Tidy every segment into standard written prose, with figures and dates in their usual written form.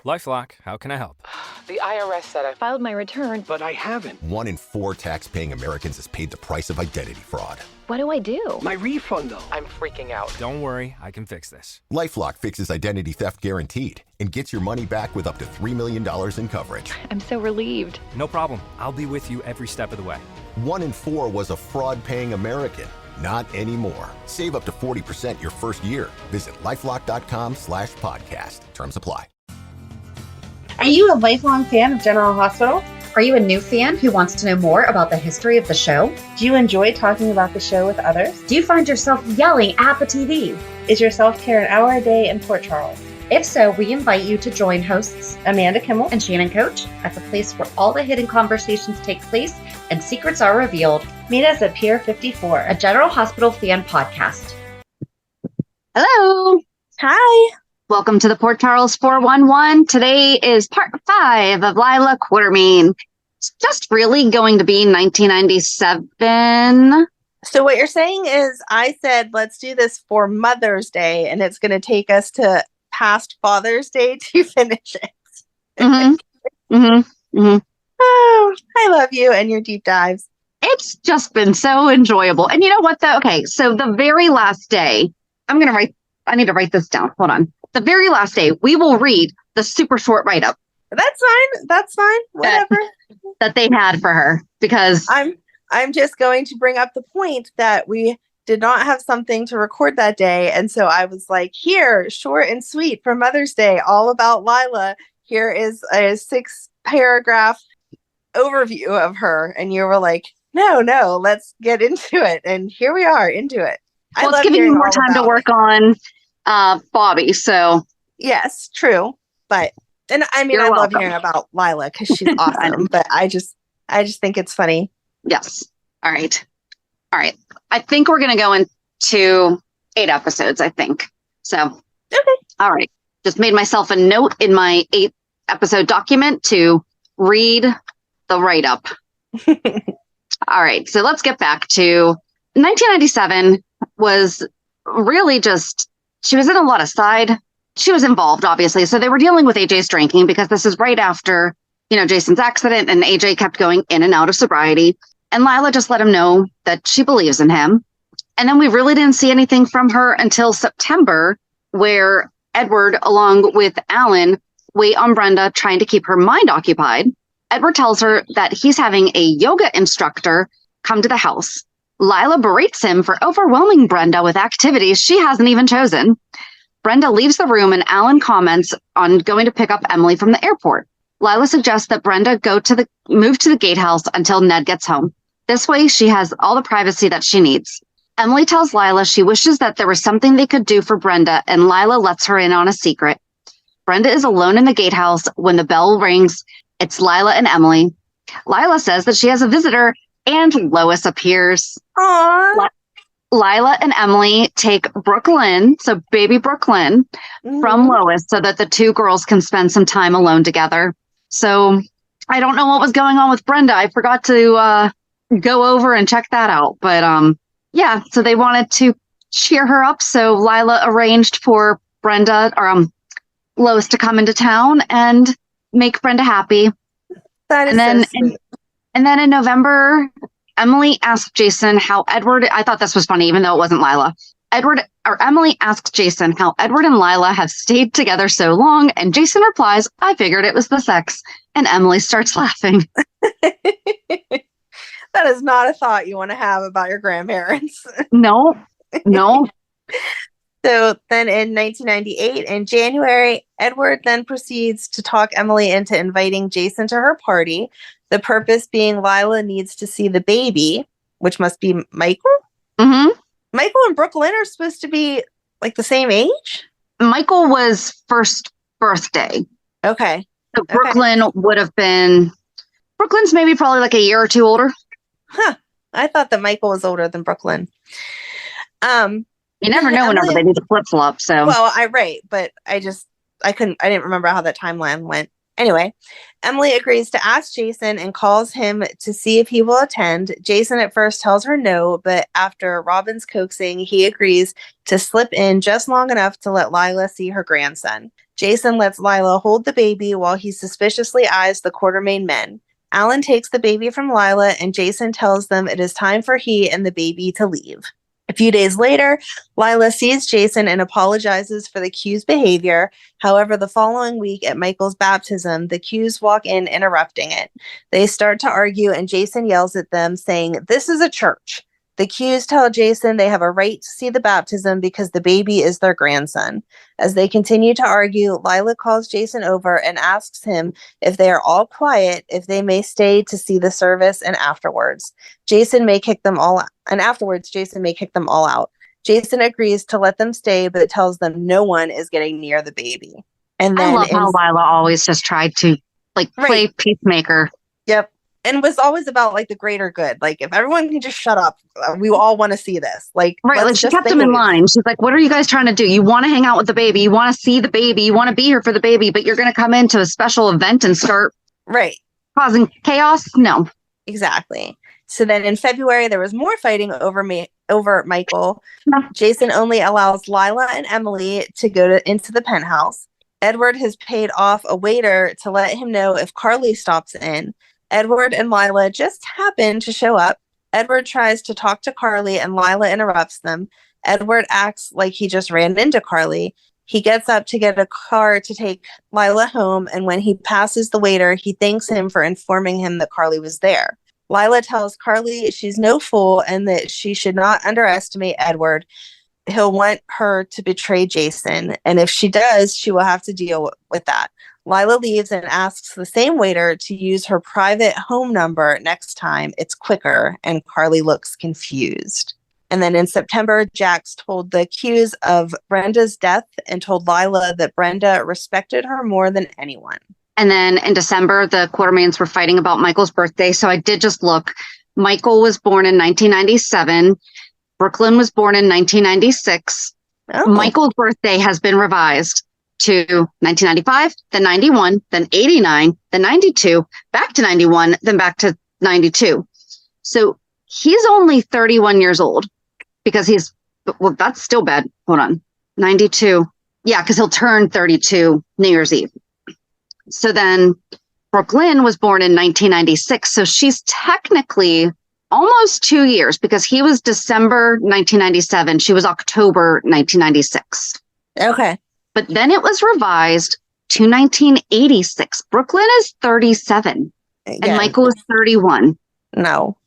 LifeLock, how can I help? The IRS said I filed my return, but I haven't. 1 in 4 tax-paying Americans has paid the price of identity fraud. What do I do? My refund, though. I'm freaking out. Don't worry, I can fix this. LifeLock fixes identity theft guaranteed and gets your money back with up to $3 million in coverage. I'm so relieved. No problem. I'll be with you every step of the way. 1 in 4 was a fraud-paying American. Not anymore. Save up to 40% your first year. Visit LifeLock.com/podcast. Terms apply. Are you a lifelong fan of General Hospital? Are you a new fan who wants to know more about the history of the show? Do you enjoy talking about the show with others? Do you find yourself yelling at the TV? Is your self-care an hour a day in Port Charles? If so, we invite you to join hosts Amanda Kimmel and Shannon Coach at the place where all the hidden conversations take place and secrets are revealed. Meet us at Pier 54, a General Hospital fan podcast. Hello. Hi. Welcome to the Port Charles 411. Today is part 5 of Lila Quartermaine. It's just really going to be 1997. So what you're saying is I said, let's do this for Mother's Day, and it's going to take us to past Father's Day to finish it. Oh, I love you and your deep dives. It's just been so enjoyable. And you know what, though? Okay, so the very last day, I need to write this down. Hold on. The very last day, we will read the super short write-up. That's fine. Whatever. That they had for her, because I'm just going to bring up the point that we did not have something to record that day. And so I was like, here, short and sweet for Mother's Day, all about Lila. Here is a 6-paragraph overview of her. And you were like, no, let's get into it. And here we are into it. Well, it's giving you more time to work on Bobby. So yes, true. But, and I mean, I love hearing about Lila because she's awesome, but I just think it's funny. Yes. All right. I think we're going to go into 8 episodes, I think. So, okay. All right. Just made myself a note in my 8-episode document to read the write-up. All right. So let's get back to 1997 was really just, she was in a lot of side. She was involved, obviously. So they were dealing with AJ's drinking because this is right after, Jason's accident, and AJ kept going in and out of sobriety. And Lila just let him know that she believes in him. And then we really didn't see anything from her until September, where Edward, along with Alan, wait on Brenda, trying to keep her mind occupied. Edward tells her that he's having a yoga instructor come to the house. Lila berates him for overwhelming Brenda with activities she hasn't even chosen. Brenda leaves the room, and Alan comments on going to pick up Emily from the airport. Lila suggests that Brenda move to the gatehouse until Ned gets home. This way, she has all the privacy that she needs. Emily tells Lila she wishes that there was something they could do for Brenda, and Lila lets her in on a secret. Brenda is alone in the gatehouse when the bell rings. It's Lila and Emily. Lila says that she has a visitor, and Lois appears. Aww. Lila and Emily take Brooklyn, so baby Brooklyn, from Lois so that the two girls can spend some time alone together. So I don't know what was going on with Brenda. I forgot to go over and check that out. But yeah, so they wanted to cheer her up. So Lila arranged for Lois to come into town and make Brenda happy. That is so sweet. And then in November, Emily asked Jason how I thought this was funny, even though it wasn't Lila. Emily asked Jason how Edward and Lila have stayed together so long, and Jason replies, I figured it was the sex. And Emily starts laughing. That is not a thought you want to have about your grandparents. No. So then in 1998, in January, Edward then proceeds to talk Emily into inviting Jason to her party. The purpose being Lila needs to see the baby, which must be Michael. Mm-hmm. Michael and Brooklyn are supposed to be like the same age? Michael was first birthday. Okay. So Brooklyn would have been, Brooklyn's maybe probably like a year or two older. Huh. I thought that Michael was older than Brooklyn. You never know whenever they need to flip-flop, so. Well, but I didn't remember how that timeline went. Anyway, Emily agrees to ask Jason and calls him to see if he will attend. Jason at first tells her no, but after Robin's coaxing, he agrees to slip in just long enough to let Lila see her grandson. Jason lets Lila hold the baby while he suspiciously eyes the Quartermaine men. Alan takes the baby from Lila, and Jason tells them it is time for he and the baby to leave. A few days later, Lila sees Jason and apologizes for the Q's behavior. However, the following week at Michael's baptism, the Q's walk in, interrupting it. They start to argue, and Jason yells at them, saying, "This is a church." The Q's tell Jason they have a right to see the baptism because the baby is their grandson. As they continue to argue, Lila calls Jason over and asks him if they are all quiet, if they may stay to see the service, and afterwards. Jason may kick them all out. And afterwards, Jason may kick them all out. Jason agrees to let them stay, but tells them no one is getting near the baby. And then I love how Lila always just tried to play peacemaker. Yep. And was always about the greater good. If everyone can just shut up, we all want to see this. Right. She kept them in line. She's like, what are you guys trying to do? You want to hang out with the baby. You want to see the baby. You want to be here for the baby, but you're going to come into a special event and start causing chaos? No. Exactly. So then in February, there was more fighting over Michael. Jason only allows Lila and Emily to go into the penthouse. Edward has paid off a waiter to let him know if Carly stops in. Edward and Lila just happen to show up. Edward tries to talk to Carly and Lila interrupts them. Edward acts like he just ran into Carly. He gets up to get a car to take Lila home, and when he passes the waiter, he thanks him for informing him that Carly was there. Lila tells Carly she's no fool and that she should not underestimate Edward. He'll want her to betray Jason, and if she does, she will have to deal with that. Lila leaves and asks the same waiter to use her private home number next time. It's quicker, and Carly looks confused. And then in September, Jax told the Q's of Brenda's death and told Lila that Brenda respected her more than anyone. And then in December, the Quartermaines were fighting about Michael's birthday. So I did just look. Michael was born in 1997. Brooklyn was born in 1996. Oh. Michael's birthday has been revised to 1995, then 91, then 89, then 92, back to 91, then back to 92. So he's only 31 years old because that's still bad. Hold on. 92. Yeah, because he'll turn 32 New Year's Eve. So then Brooklyn was born in 1996. So she's technically almost 2 years because he was December 1997. She was October 1996. Okay. But then it was revised to 1986. Brooklyn is 37 and Michael is 31. No.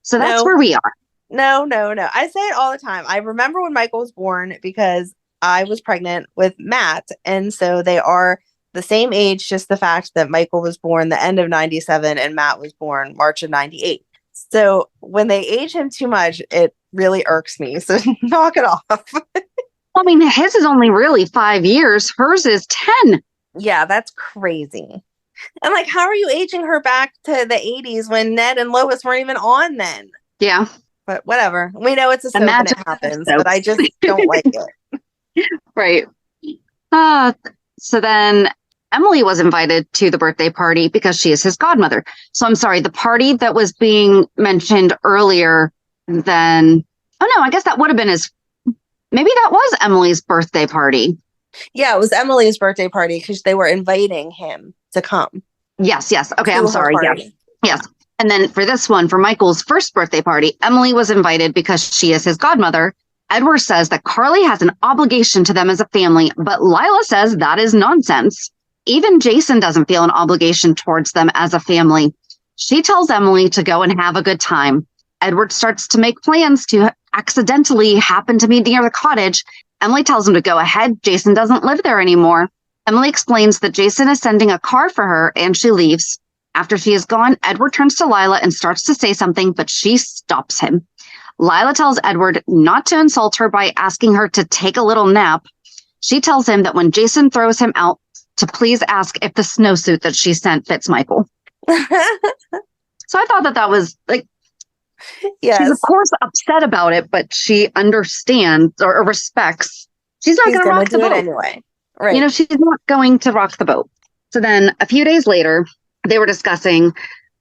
So that's where we are. No. I say it all the time. I remember when Michael was born because I was pregnant with Matt. And so they are the same age, just the fact that Michael was born the end of 97 and Matt was born March of 98. So when they age him too much, it really irks me. So knock it off. I mean, his is only really 5 years. Hers is 10. Yeah, that's crazy. And how are you aging her back to the 80s when Ned and Lois weren't even on then? Yeah. But whatever. We know it's a soap and it happens, but I just don't like it. Right. So then Emily was invited to the birthday party because she is his godmother. So I'm sorry, the party that was being mentioned earlier then... Oh, no, I guess that would have been maybe that was Emily's birthday party. Yeah, it was Emily's birthday party because they were inviting him to come. Yes. Okay, I'm sorry. Yes. And then for this one, for Michael's first birthday party, Emily was invited because she is his godmother. Edward says that Carly has an obligation to them as a family, but Lila says that is nonsense. Even Jason doesn't feel an obligation towards them as a family. She tells Emily to go and have a good time. Edward starts to make plans to accidentally happen to be near the cottage. Emily tells him to go ahead. Jason doesn't live there anymore. Emily explains that Jason is sending a car for her and she leaves. After she is gone, Edward turns to Lila and starts to say something, but she stops him. Lila tells Edward not to insult her by asking her to take a little nap. She tells him that when Jason throws him out, to please ask if the snowsuit that she sent fits Michael. So I thought that was yes. She's of course upset about it, but she understands or respects. She's not going to rock the boat anyway. Right. She's not going to rock the boat. So then a few days later, they were discussing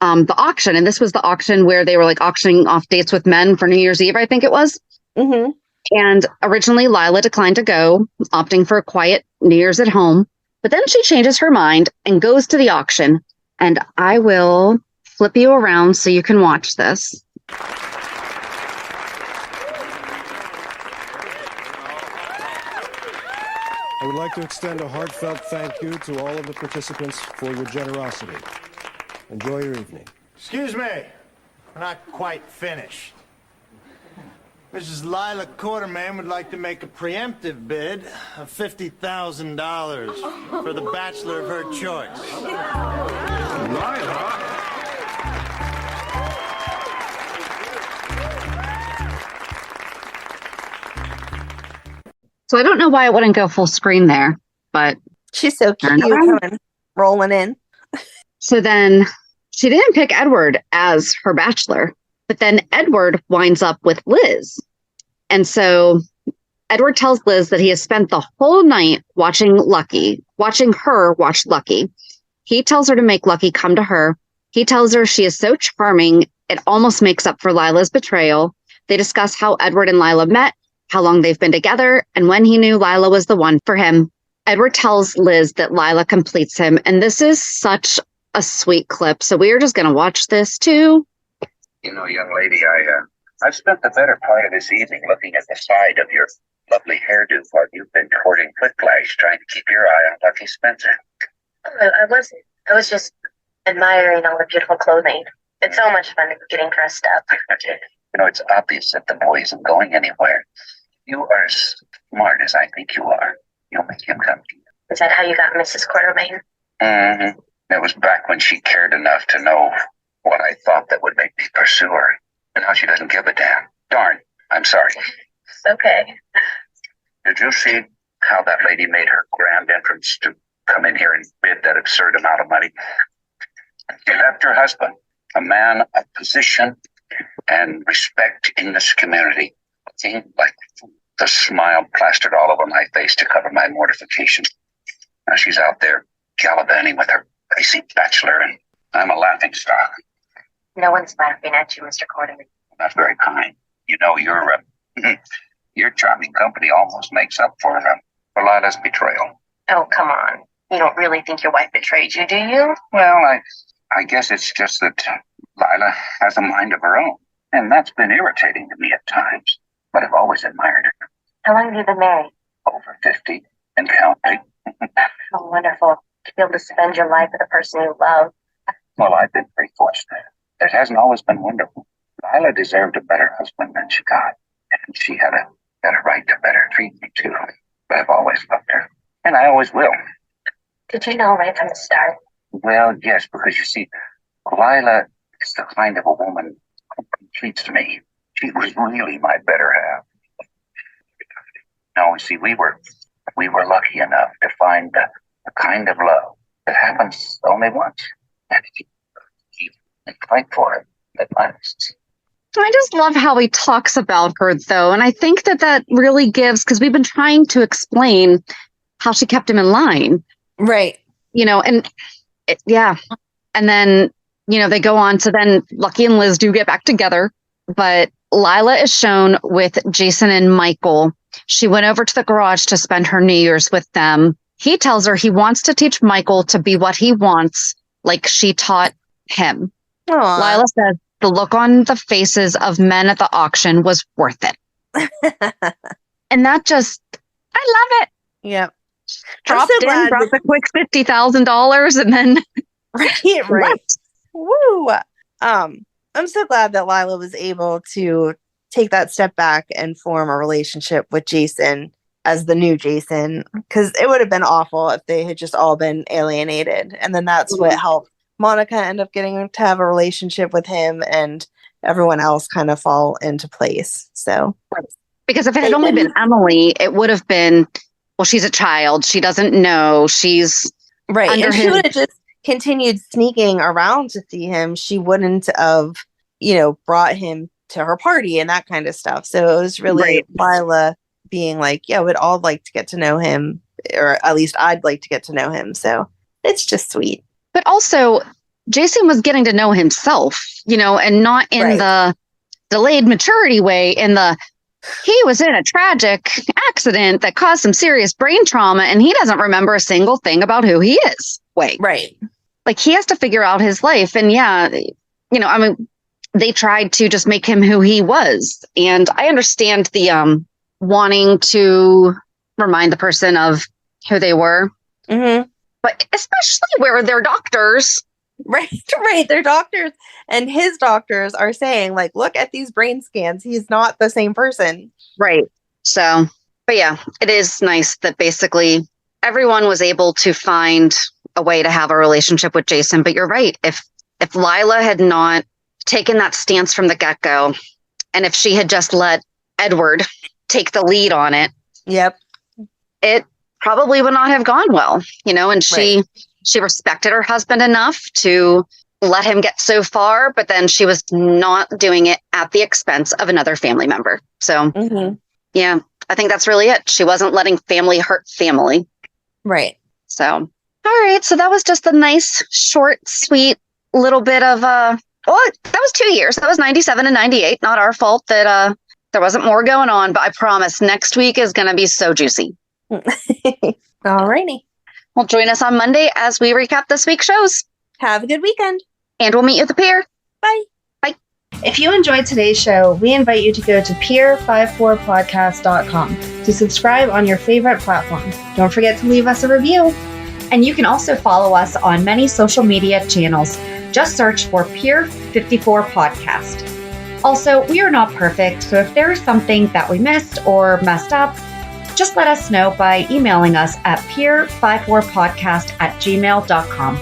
the auction. And this was the auction where they were like auctioning off dates with men for New Year's Eve, I think it was. Mm-hmm. And originally Lila declined to go, opting for a quiet New Year's at home. But then she changes her mind and goes to the auction. And I will flip you around so you can watch this. I would like to extend a heartfelt thank you to all of the participants for your generosity. Enjoy your evening. Excuse me. We're not quite finished. Mrs. Lila Quartermaine would like to make a preemptive bid of $50,000 for the bachelor of her choice. Lila? So I don't know why it wouldn't go full screen there, but She's so cute coming rolling in. So then she didn't pick Edward as her bachelor, but then Edward winds up with Liz. And so Edward tells Liz that he has spent the whole night watching her watch Lucky. He tells her to make Lucky come to her. He tells her she is so charming, it almost makes up for Lila's betrayal. They discuss how Edward and Lila met, how long they've been together, and when he knew Lila was the one for him. Edward tells Liz that Lila completes him, and this is such a sweet clip. So we are just going to watch this too. You know, young lady, I've spent the better part of this evening looking at the side of your lovely hairdo while you've been courting Whiplash, trying to keep your eye on Lucky Spencer. Oh, I wasn't. I was just admiring all the beautiful clothing. It's so much fun getting dressed up. You know, it's obvious that the boy isn't going anywhere. You are as smart as I think you are. You'll make him come to you. Is that how you got Mrs. Quartermaine? Mm-hmm. It was back when she cared enough to know what I thought that would make me pursue her. And now she doesn't give a damn. Darn, I'm sorry. It's okay. Did you see how that lady made her grand entrance to come in here and bid that absurd amount of money? She left her husband, a man of position and respect in this community, looking like the smile plastered all over my face to cover my mortification. Now she's out there gallivanting with her icy bachelor, and I'm a laughing stock. No one's laughing at you, Mr. Quartermaine. That's very kind. You know, your charming company almost makes up for Lila's betrayal. Oh, come on. You don't really think your wife betrayed you, do you? Well, I guess it's just that Lila has a mind of her own, and that's been irritating to me at times. But I've always admired her. How long have you been married? Over 50 and counting. Oh, wonderful. To be able to spend your life with a person you love. Well, I've been very fortunate. It hasn't always been wonderful. Lila deserved a better husband than she got, and she had a right to better treat me, too. But I've always loved her, and I always will. Did you know right from the start? Well, yes, because you see, Lila is the kind of a woman who completes me. She was really my better half. No, see, we were lucky enough to find the kind of love that happens only once. And if you fight for it, it lasts. I just love how he talks about her, though. And I think that really gives, because we've been trying to explain how she kept him in line. Right. You know, and yeah. And then, you know, they go on to then Lucky and Liz do get back together. But Lila is shown with Jason and Michael. She went over to the garage to spend her New Year's with them. He tells her he wants to teach Michael to be what he wants, like she taught him. Aww. Lila says the look on the faces of men at the auction was worth it. And that just, I love it. Yep. Dropped a quick $50,000 and then right. Woo. I'm so glad that Lila was able to take that step back and form a relationship with Jason as the new Jason, because it would have been awful if they had just all been alienated. And then that's what helped Monica end up getting to have a relationship with him, and everyone else kind of fall into place. So, because if it had only been Emily, it would have been, well, she's a child. She doesn't know. She's right. And she would have just continued sneaking around to see him. She wouldn't have, brought him to her party and that kind of stuff. So it was really Lila being like, yeah, we'd all like to get to know him, or at least I'd like to get to know him. So It's just sweet. But also, Jason was getting to know himself, and not in the delayed maturity way, he was in a tragic accident that caused some serious brain trauma and he doesn't remember a single thing about who he is. Right. Like he has to figure out his life. And they tried to just make him who he was. And I understand the wanting to remind the person of who they were. Mm-hmm. But especially where they're doctors. Right. They're doctors. And his doctors are saying, like, look at these brain scans. He's not the same person. Right. So, but yeah, it is nice that basically everyone was able to find a way to have a relationship with Jason. But you're right. If Lila had not taken that stance from the get-go, and if she had just let Edward take the lead on it, it probably would not have gone well, and she respected her husband enough to let him get so far, but then she was not doing it at the expense of another family member. So, yeah, I think that's really it. She wasn't letting family hurt family. Right. So, all right. So that was just a nice, short, sweet little bit of, that was 2 years. That was 97 and 98. Not our fault that there wasn't more going on, but I promise next week is going to be so juicy. All righty. Well, join us on Monday as we recap this week's shows. Have a good weekend. And we'll meet you at the pier. Bye. Bye. If you enjoyed today's show, we invite you to go to peer54podcast.com to subscribe on your favorite platform. Don't forget to leave us a review. And you can also follow us on many social media channels. Just search for Peer54 Podcast. Also, we are not perfect, so if there is something that we missed or messed up, just let us know by emailing us at peer54podcast@gmail.com.